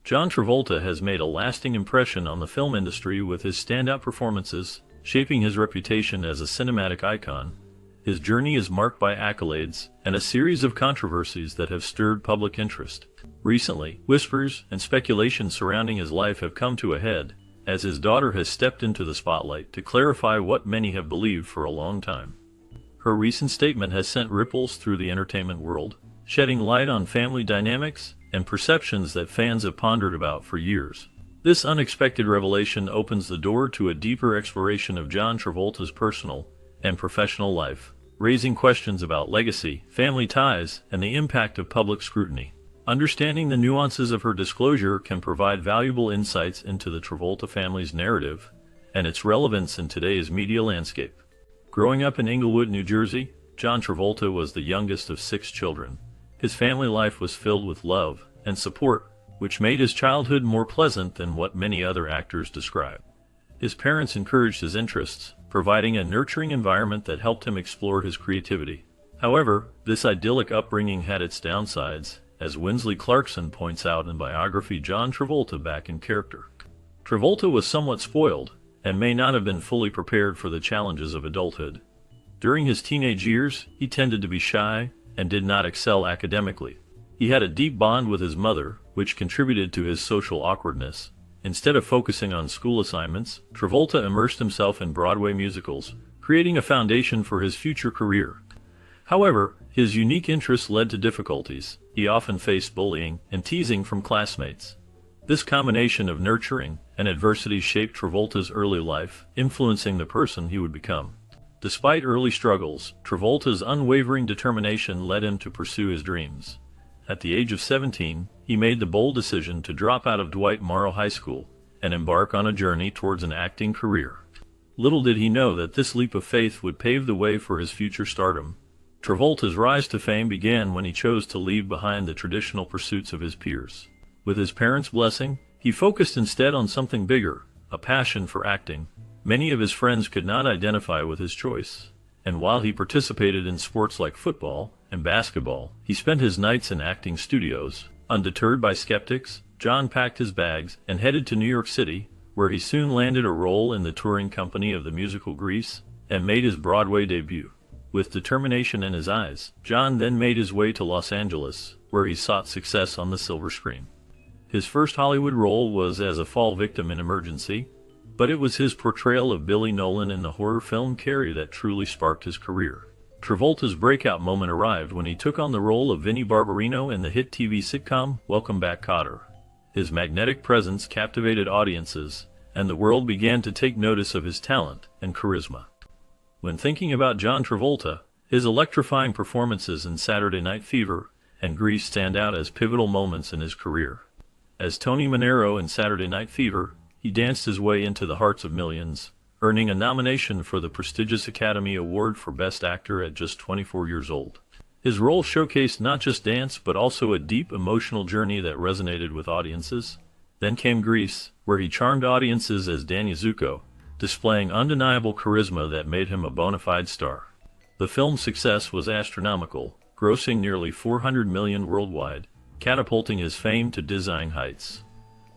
John Travolta has made a lasting impression on the film industry with his standout performances, shaping his reputation as a cinematic icon. His journey is marked by accolades and a series of controversies that have stirred public interest. Recently, whispers and speculation surrounding his life have come to a head, as his daughter has stepped into the spotlight to clarify what many have believed for a long time. Her recent statement has sent ripples through the entertainment world, shedding light on family dynamics and perceptions that fans have pondered about for years. This unexpected revelation opens the door to a deeper exploration of John Travolta's personal and professional life, raising questions about legacy, family ties, and the impact of public scrutiny. Understanding the nuances of her disclosure can provide valuable insights into the Travolta family's narrative and its relevance in today's media landscape. Growing up in Englewood, New Jersey, John Travolta was the youngest of 6 children. His family life was filled with love and support, which made his childhood more pleasant than what many other actors describe. His parents encouraged his interests, providing a nurturing environment that helped him explore his creativity. However, this idyllic upbringing had its downsides, as Winsley Clarkson points out in biography John Travolta Back in Character. Travolta was somewhat spoiled, and may not have been fully prepared for the challenges of adulthood. During his teenage years, he tended to be shy and did not excel academically. He had a deep bond with his mother, which contributed to his social awkwardness. Instead of focusing on school assignments, Travolta immersed himself in Broadway musicals, creating a foundation for his future career. However, his unique interests led to difficulties. He often faced bullying and teasing from classmates. This combination of nurturing and adversity shaped Travolta's early life, influencing the person he would become. Despite early struggles, Travolta's unwavering determination led him to pursue his dreams. At the age of 17, he made the bold decision to drop out of Dwight Morrow High School and embark on a journey towards an acting career. Little did he know that this leap of faith would pave the way for his future stardom. Travolta's rise to fame began when he chose to leave behind the traditional pursuits of his peers. With his parents' blessing, he focused instead on something bigger, a passion for acting. Many of his friends could not identify with his choice, and while he participated in sports like football and basketball, he spent his nights in acting studios. Undeterred by skeptics, John packed his bags and headed to New York City, where he soon landed a role in the touring company of the musical Grease and made his Broadway debut. With determination in his eyes, John then made his way to Los Angeles, where he sought success on the silver screen. His first Hollywood role was as a fall victim in Emergency, but it was his portrayal of Billy Nolan in the horror film Carrie that truly sparked his career. Travolta's breakout moment arrived when he took on the role of Vinnie Barbarino in the hit TV sitcom Welcome Back, Kotter. His magnetic presence captivated audiences, and the world began to take notice of his talent and charisma. When thinking about John Travolta, his electrifying performances in Saturday Night Fever and Grease stand out as pivotal moments in his career. As Tony Manero in Saturday Night Fever, he danced his way into the hearts of millions, earning a nomination for the prestigious Academy Award for Best Actor at just 24 years old. His role showcased not just dance but also a deep emotional journey that resonated with audiences. Then came Grease, where he charmed audiences as Danny Zuko, displaying undeniable charisma that made him a bona fide star. The film's success was astronomical, grossing nearly $400 million worldwide, catapulting his fame to dizzying heights.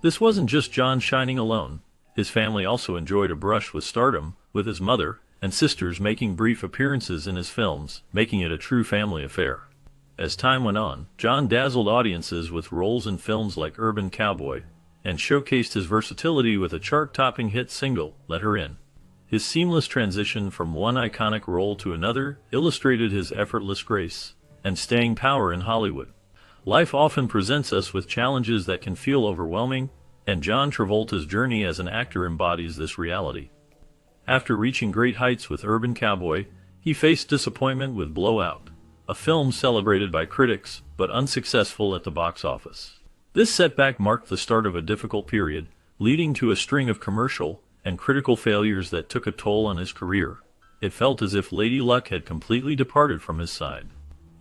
This wasn't just John shining alone. His family also enjoyed a brush with stardom, with his mother and sisters making brief appearances in his films, making it a true family affair. As time went on, John dazzled audiences with roles in films like Urban Cowboy, and showcased his versatility with a chart-topping hit single, Let Her In. His seamless transition from one iconic role to another illustrated his effortless grace and staying power in Hollywood. Life often presents us with challenges that can feel overwhelming, and John Travolta's journey as an actor embodies this reality. After reaching great heights with Urban Cowboy, he faced disappointment with Blowout, a film celebrated by critics but unsuccessful at the box office. This setback marked the start of a difficult period, leading to a string of commercial and critical failures that took a toll on his career. It felt as if Lady Luck had completely departed from his side.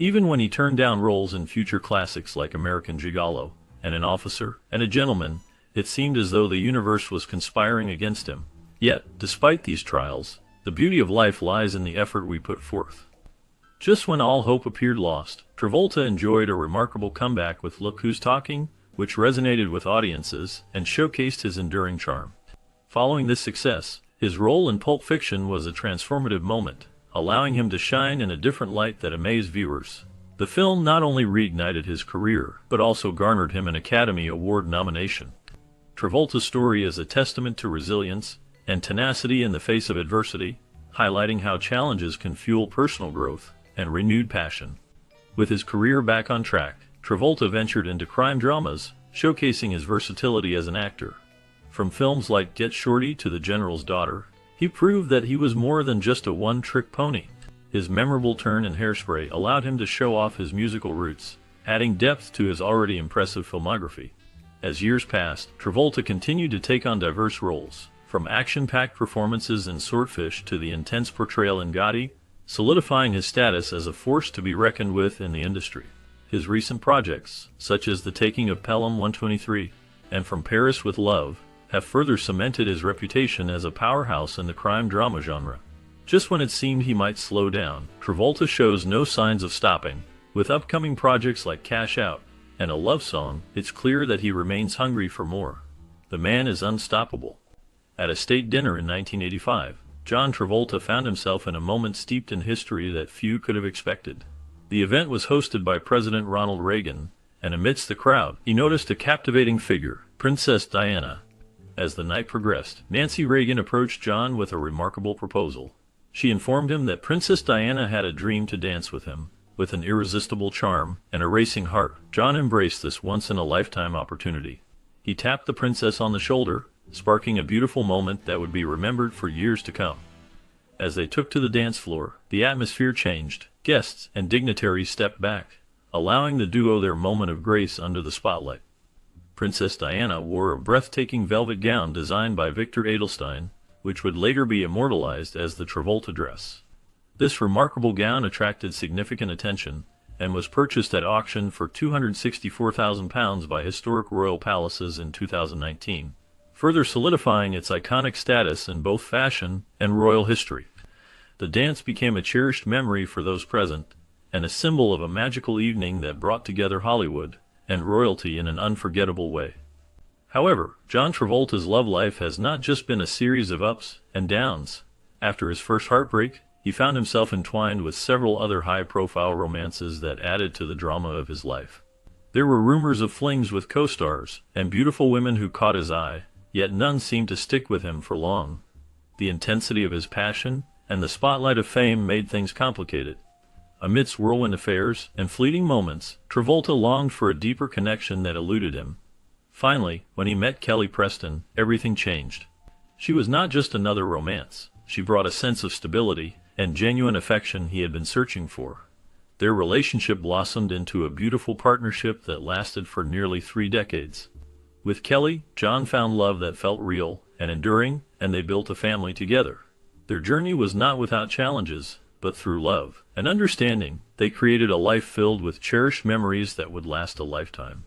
Even when he turned down roles in future classics like American Gigolo and An Officer and a Gentleman, it seemed as though the universe was conspiring against him. Yet, despite these trials, the beauty of life lies in the effort we put forth. Just when all hope appeared lost, Travolta enjoyed a remarkable comeback with Look Who's Talking, which resonated with audiences and showcased his enduring charm. Following this success, his role in Pulp Fiction was a transformative moment, allowing him to shine in a different light that amazed viewers. The film not only reignited his career, but also garnered him an Academy Award nomination. Travolta's story is a testament to resilience and tenacity in the face of adversity, highlighting how challenges can fuel personal growth and renewed passion. With his career back on track, Travolta ventured into crime dramas, showcasing his versatility as an actor. From films like Get Shorty to The General's Daughter, he proved that he was more than just a one-trick pony. His memorable turn in Hairspray allowed him to show off his musical roots, adding depth to his already impressive filmography. As years passed, Travolta continued to take on diverse roles, from action-packed performances in Swordfish to the intense portrayal in Gotti, solidifying his status as a force to be reckoned with in the industry. His recent projects, such as The Taking of Pelham 123 and From Paris with Love, have further cemented his reputation as a powerhouse in the crime drama genre. Just when it seemed he might slow down, Travolta shows no signs of stopping. With upcoming projects like Cash Out and A Love Song, it's clear that he remains hungry for more. The man is unstoppable. At a state dinner in 1985, John Travolta found himself in a moment steeped in history that few could have expected. The event was hosted by President Ronald Reagan, and amidst the crowd, he noticed a captivating figure, Princess Diana. As the night progressed, Nancy Reagan approached John with a remarkable proposal. She informed him that Princess Diana had a dream to dance with him. With an irresistible charm and a racing heart, John embraced this once-in-a-lifetime opportunity. He tapped the princess on the shoulder, sparking a beautiful moment that would be remembered for years to come. As they took to the dance floor, the atmosphere changed. Guests and dignitaries stepped back, allowing the duo their moment of grace under the spotlight. Princess Diana wore a breathtaking velvet gown designed by Victor Edelstein, which would later be immortalized as the Travolta dress. This remarkable gown attracted significant attention and was purchased at auction for £264,000 by Historic Royal Palaces in 2019, further solidifying its iconic status in both fashion and royal history. The dance became a cherished memory for those present, and a symbol of a magical evening that brought together Hollywood and royalty in an unforgettable way. However, John Travolta's love life has not just been a series of ups and downs. After his first heartbreak, he found himself entwined with several other high-profile romances that added to the drama of his life. There were rumors of flings with co-stars and beautiful women who caught his eye, yet none seemed to stick with him for long. The intensity of his passion and the spotlight of fame made things complicated. Amidst whirlwind affairs and fleeting moments, Travolta longed for a deeper connection that eluded him. Finally, when he met Kelly Preston, everything changed. She was not just another romance. She brought a sense of stability and genuine affection he had been searching for. Their relationship blossomed into a beautiful partnership that lasted for nearly 3 decades. With Kelly, John found love that felt real and enduring, and they built a family together. Their journey was not without challenges, but through love and understanding, they created a life filled with cherished memories that would last a lifetime.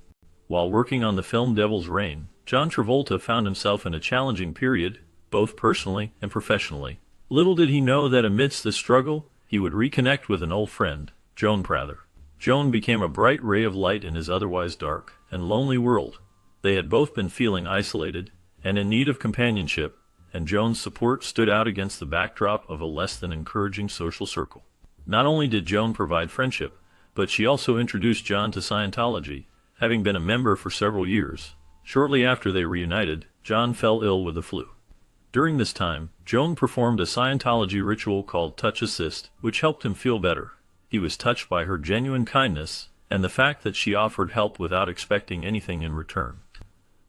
While working on the film Devil's Reign, John Travolta found himself in a challenging period, both personally and professionally. Little did he know that amidst the struggle, he would reconnect with an old friend, Joan Prather. Joan became a bright ray of light in his otherwise dark and lonely world. They had both been feeling isolated and in need of companionship, and Joan's support stood out against the backdrop of a less than encouraging social circle. Not only did Joan provide friendship, but she also introduced John to Scientology, having been a member for several years. Shortly after they reunited, John fell ill with the flu. During this time, Joan performed a Scientology ritual called Touch Assist, which helped him feel better. He was touched by her genuine kindness and the fact that she offered help without expecting anything in return.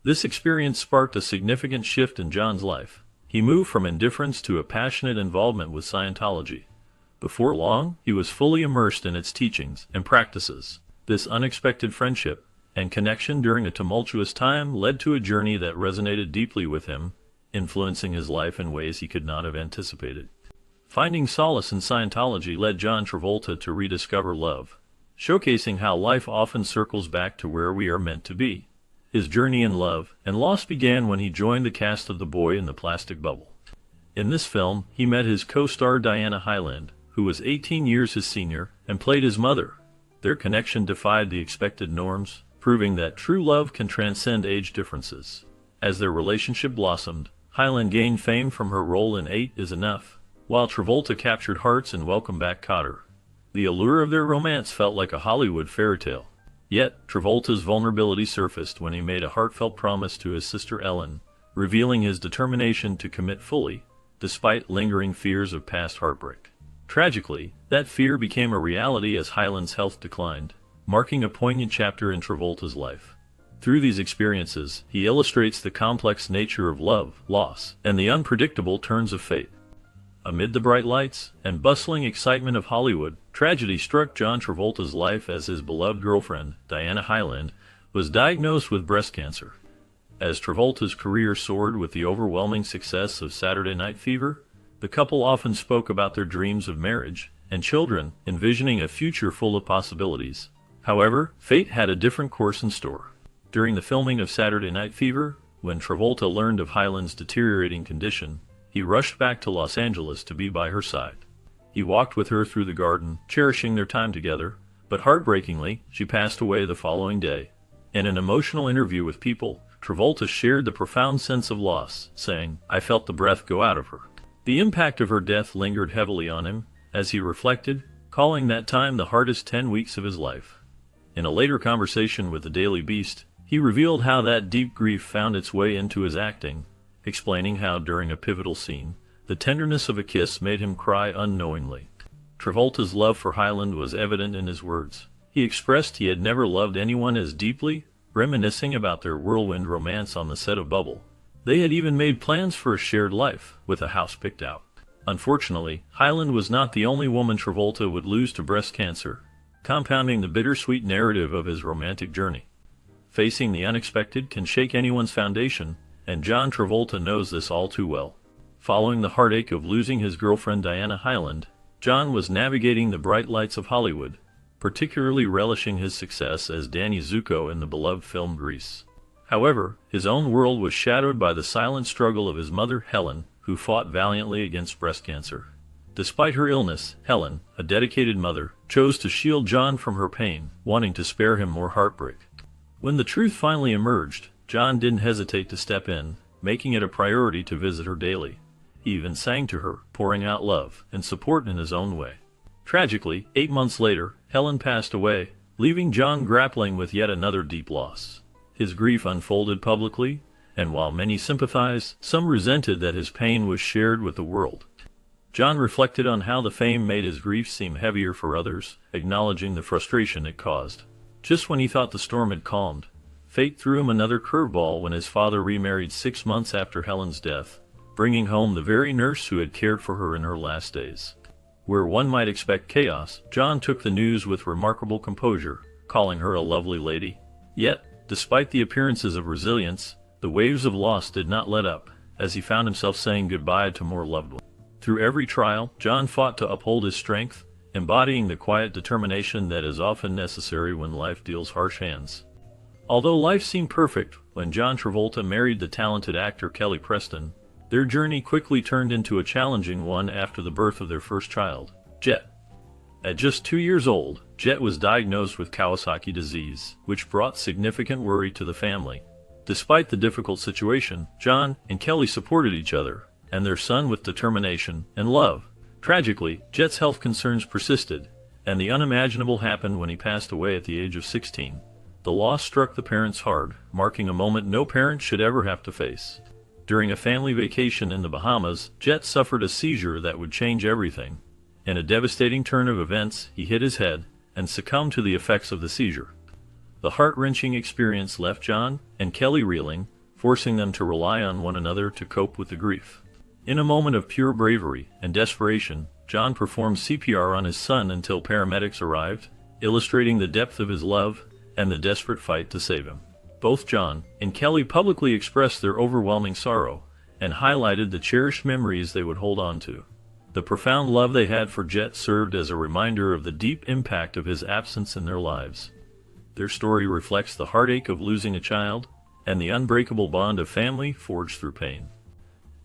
This experience sparked a significant shift in John's life. He moved from indifference to a passionate involvement with Scientology. Before long, he was fully immersed in its teachings and practices. This unexpected friendship and connection during a tumultuous time led to a journey that resonated deeply with him, influencing his life in ways he could not have anticipated. Finding solace in Scientology led John Travolta to rediscover love, showcasing how life often circles back to where we are meant to be. His journey in love and loss began when he joined the cast of The Boy in the Plastic Bubble. In this film, he met his co-star Diana Hyland, who was 18 years his senior and played his mother. Their connection defied the expected norms, proving that true love can transcend age differences. As their relationship blossomed, Hyland gained fame from her role in 8 is Enough, while Travolta captured hearts in Welcome Back, Kotter. The allure of their romance felt like a Hollywood fairy tale. Yet, Travolta's vulnerability surfaced when he made a heartfelt promise to his sister Ellen, revealing his determination to commit fully, despite lingering fears of past heartbreak. Tragically, that fear became a reality as Hyland's health declined, marking a poignant chapter in Travolta's life. Through these experiences, he illustrates the complex nature of love, loss, and the unpredictable turns of fate. Amid the bright lights and bustling excitement of Hollywood, tragedy struck John Travolta's life as his beloved girlfriend, Diana Hyland, was diagnosed with breast cancer. As Travolta's career soared with the overwhelming success of Saturday Night Fever, the couple often spoke about their dreams of marriage and children, envisioning a future full of possibilities. However, fate had a different course in store. During the filming of Saturday Night Fever, when Travolta learned of Hyland's deteriorating condition, he rushed back to Los Angeles to be by her side. He walked with her through the garden, cherishing their time together, but heartbreakingly, she passed away the following day. In an emotional interview with People, Travolta shared the profound sense of loss, saying, "I felt the breath go out of her." The impact of her death lingered heavily on him, as he reflected, calling that time the hardest 10 weeks of his life. In a later conversation with the Daily Beast, he revealed how that deep grief found its way into his acting, explaining how during a pivotal scene, the tenderness of a kiss made him cry unknowingly. Travolta's love for Hyland was evident in his words. He expressed he had never loved anyone as deeply, reminiscing about their whirlwind romance on the set of Bubble. They had even made plans for a shared life, with a house picked out. Unfortunately, Hyland was not the only woman Travolta would lose to breast cancer, compounding the bittersweet narrative of his romantic journey. Facing the unexpected can shake anyone's foundation, and John Travolta knows this all too well. Following the heartache of losing his girlfriend Diana Hyland, John was navigating the bright lights of Hollywood, particularly relishing his success as Danny Zuko in the beloved film Grease. However, his own world was shadowed by the silent struggle of his mother Helen, who fought valiantly against breast cancer. Despite her illness, Helen, a dedicated mother, chose to shield John from her pain, wanting to spare him more heartbreak. When the truth finally emerged, John didn't hesitate to step in, making it a priority to visit her daily. He even sang to her, pouring out love and support in his own way. Tragically, 8 months later, Helen passed away, leaving John grappling with yet another deep loss. His grief unfolded publicly, and while many sympathized, some resented that his pain was shared with the world. John reflected on how the fame made his grief seem heavier for others, acknowledging the frustration it caused. Just when he thought the storm had calmed, fate threw him another curveball when his father remarried 6 months after Helen's death, bringing home the very nurse who had cared for her in her last days. Where one might expect chaos, John took the news with remarkable composure, calling her a lovely lady. Yet, despite the appearances of resilience, the waves of loss did not let up, as he found himself saying goodbye to more loved ones. Through every trial, John fought to uphold his strength, embodying the quiet determination that is often necessary when life deals harsh hands. Although life seemed perfect when John Travolta married the talented actor Kelly Preston, their journey quickly turned into a challenging one after the birth of their first child, Jet. At just 2 years old, Jet was diagnosed with Kawasaki disease, which brought significant worry to the family. Despite the difficult situation, John and Kelly supported each other and their son with determination and love. Tragically, Jet's health concerns persisted, and the unimaginable happened when he passed away at the age of 16. The loss struck the parents hard, marking a moment no parent should ever have to face. During a family vacation in the Bahamas, Jet suffered a seizure that would change everything. In a devastating turn of events, he hit his head and succumbed to the effects of the seizure. The heart-wrenching experience left John and Kelly reeling, forcing them to rely on one another to cope with the grief. In a moment of pure bravery and desperation, John performed CPR on his son until paramedics arrived, illustrating the depth of his love and the desperate fight to save him. Both John and Kelly publicly expressed their overwhelming sorrow and highlighted the cherished memories they would hold on to. The profound love they had for Jet served as a reminder of the deep impact of his absence in their lives. Their story reflects the heartache of losing a child and the unbreakable bond of family forged through pain.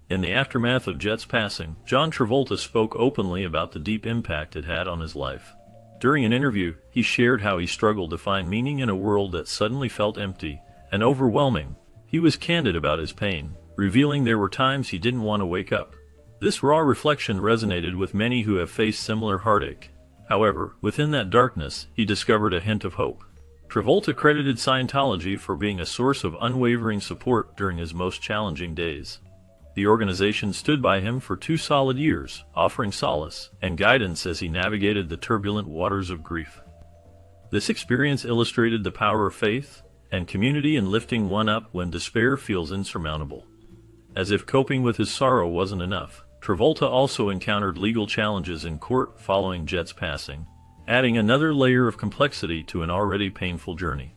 In the aftermath of Jet's passing, John Travolta spoke openly about the deep impact it had on his life. During an interview, he shared how he struggled to find meaning in a world that suddenly felt empty and overwhelming. He was candid about his pain, revealing there were times he didn't want to wake up. This raw reflection resonated with many who have faced similar heartache. However, within that darkness, he discovered a hint of hope. Travolta credited Scientology for being a source of unwavering support during his most challenging days. The organization stood by him for 2 solid years, offering solace and guidance as he navigated the turbulent waters of grief. This experience illustrated the power of faith and community in lifting one up when despair feels insurmountable. As if coping with his sorrow wasn't enough, Travolta also encountered legal challenges in court following Jet's passing, adding another layer of complexity to an already painful journey.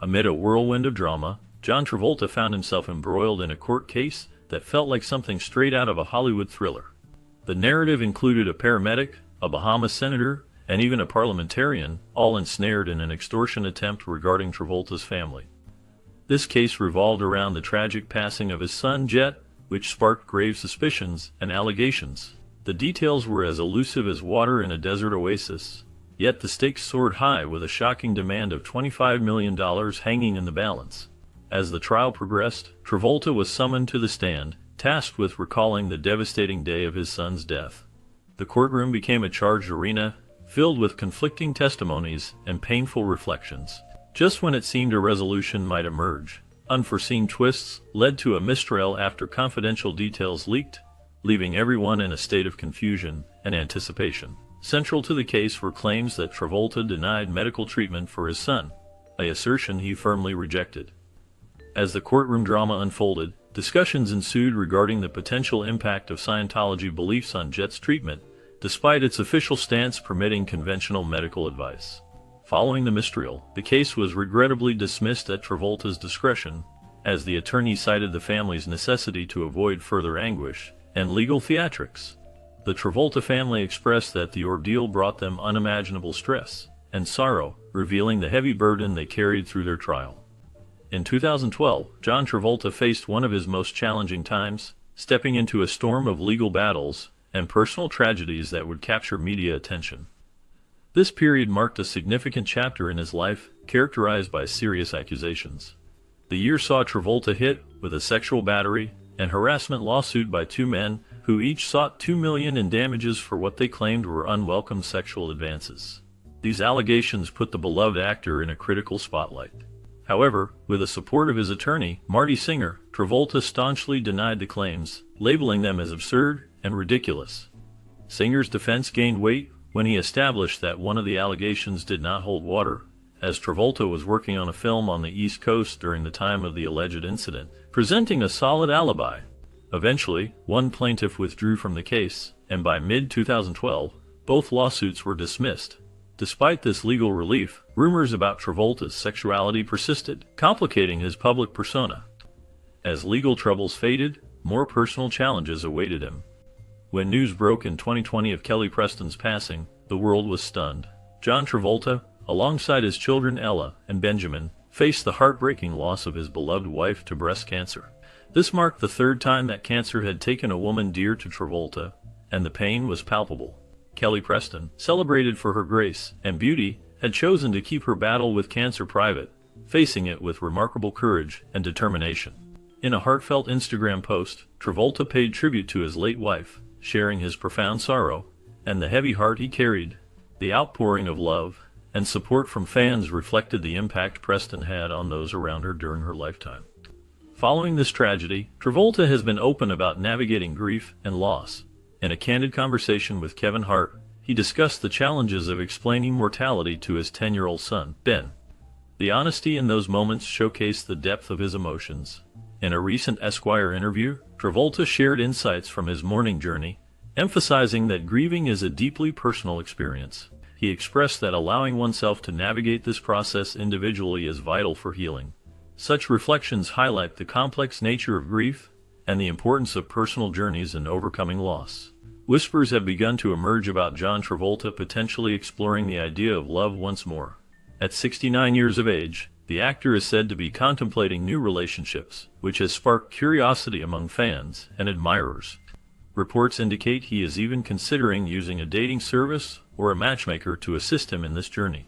Amid a whirlwind of drama, John Travolta found himself embroiled in a court case that felt like something straight out of a Hollywood thriller. The narrative included a paramedic, a Bahamas senator, and even a parliamentarian, all ensnared in an extortion attempt regarding Travolta's family. This case revolved around the tragic passing of his son Jet, which sparked grave suspicions and allegations. The details were as elusive as water in a desert oasis, yet the stakes soared high with a shocking demand of $25 million hanging in the balance. As the trial progressed, Travolta was summoned to the stand, tasked with recalling the devastating day of his son's death. The courtroom became a charged arena, filled with conflicting testimonies and painful reflections. Just when it seemed a resolution might emerge, unforeseen twists led to a mistrial after confidential details leaked, leaving everyone in a state of confusion and anticipation. Central to the case were claims that Travolta denied medical treatment for his son, an assertion he firmly rejected. As the courtroom drama unfolded, discussions ensued regarding the potential impact of Scientology beliefs on Jet's treatment, despite its official stance permitting conventional medical advice. Following the mistrial, the case was regrettably dismissed at Travolta's discretion, as the attorney cited the family's necessity to avoid further anguish and legal theatrics. The Travolta family expressed that the ordeal brought them unimaginable stress and sorrow, revealing the heavy burden they carried through their trial. In 2012, John Travolta faced one of his most challenging times, stepping into a storm of legal battles and personal tragedies that would capture media attention. This period marked a significant chapter in his life, characterized by serious accusations. The year saw Travolta hit with a sexual battery and harassment lawsuit by 2 men who each sought $2 million in damages for what they claimed were unwelcome sexual advances. These allegations put the beloved actor in a critical spotlight. However, with the support of his attorney, Marty Singer, Travolta staunchly denied the claims, labeling them as absurd and ridiculous. Singer's defense gained weight when he established that one of the allegations did not hold water, as Travolta was working on a film on the East Coast during the time of the alleged incident, presenting a solid alibi. Eventually, one plaintiff withdrew from the case, and by mid-2012, both lawsuits were dismissed. Despite this legal relief, rumors about Travolta's sexuality persisted, complicating his public persona. As legal troubles faded, more personal challenges awaited him. When news broke in 2020 of Kelly Preston's passing, the world was stunned. John Travolta, alongside his children Ella and Benjamin, faced the heartbreaking loss of his beloved wife to breast cancer. This marked the 3rd time that cancer had taken a woman dear to Travolta, and the pain was palpable. Kelly Preston, celebrated for her grace and beauty, had chosen to keep her battle with cancer private, facing it with remarkable courage and determination. In a heartfelt Instagram post, Travolta paid tribute to his late wife, sharing his profound sorrow and the heavy heart he carried. The outpouring of love and support from fans reflected the impact Preston had on those around her during her lifetime. Following this tragedy, Travolta has been open about navigating grief and loss. In a candid conversation with Kevin Hart, he discussed the challenges of explaining mortality to his 10-year-old son, Ben. The honesty in those moments showcased the depth of his emotions. In a recent Esquire interview, Travolta shared insights from his mourning journey, emphasizing that grieving is a deeply personal experience. He expressed that allowing oneself to navigate this process individually is vital for healing. Such reflections highlight the complex nature of grief and the importance of personal journeys in overcoming loss. Whispers have begun to emerge about John Travolta potentially exploring the idea of love once more. At 69 years of age, the actor is said to be contemplating new relationships, which has sparked curiosity among fans and admirers. Reports indicate he is even considering using a dating service or a matchmaker to assist him in this journey.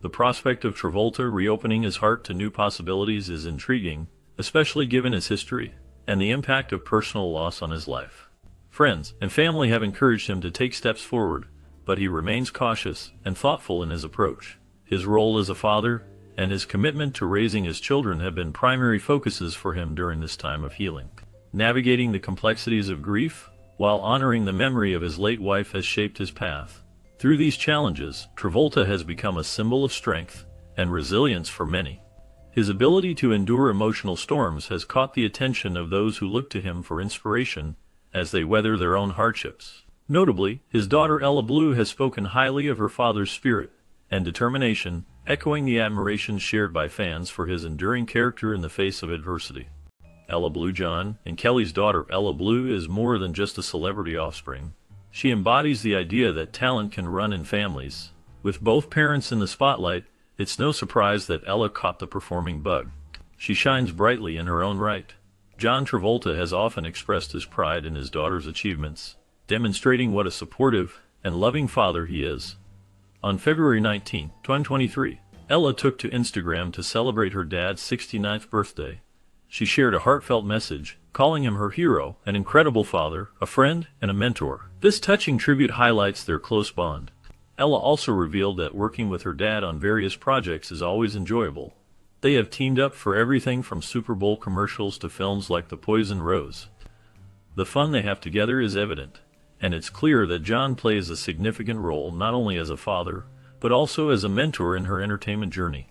The prospect of Travolta reopening his heart to new possibilities is intriguing, especially given his history and the impact of personal loss on his life. Friends and family have encouraged him to take steps forward, but he remains cautious and thoughtful in his approach. His role as a father and his commitment to raising his children have been primary focuses for him during this time of healing. Navigating the complexities of grief while honoring the memory of his late wife has shaped his path. Through these challenges, Travolta has become a symbol of strength and resilience for many. His ability to endure emotional storms has caught the attention of those who look to him for inspiration as they weather their own hardships. Notably, his daughter Ella Blue has spoken highly of her father's spirit and determination, echoing the admiration shared by fans for his enduring character in the face of adversity. Ella Blue John and Kelly's daughter Ella Blue is more than just a celebrity offspring. She embodies the idea that talent can run in families. With both parents in the spotlight, it's no surprise that Ella caught the performing bug. She shines brightly in her own right. John Travolta has often expressed his pride in his daughter's achievements, demonstrating what a supportive and loving father he is. On February 19, 2023, Ella took to Instagram to celebrate her dad's 69th birthday. She shared a heartfelt message, calling him her hero, an incredible father, a friend, and a mentor. This touching tribute highlights their close bond. Ella also revealed that working with her dad on various projects is always enjoyable. They have teamed up for everything from Super Bowl commercials to films like The Poison Rose. The fun they have together is evident, and it's clear that John plays a significant role not only as a father, but also as a mentor in her entertainment journey.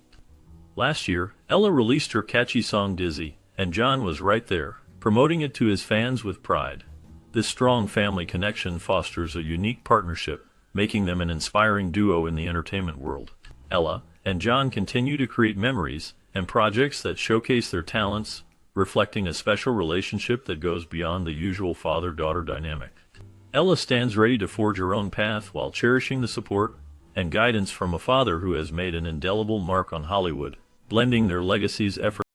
Last year, Ella released her catchy song Dizzy, and John was right there, promoting it to his fans with pride. This strong family connection fosters a unique partnership, making them an inspiring duo in the entertainment world. Ella and John continue to create memories and projects that showcase their talents, reflecting a special relationship that goes beyond the usual father-daughter dynamic. Ella stands ready to forge her own path while cherishing the support and guidance from a father who has made an indelible mark on Hollywood, blending their legacies effortlessly.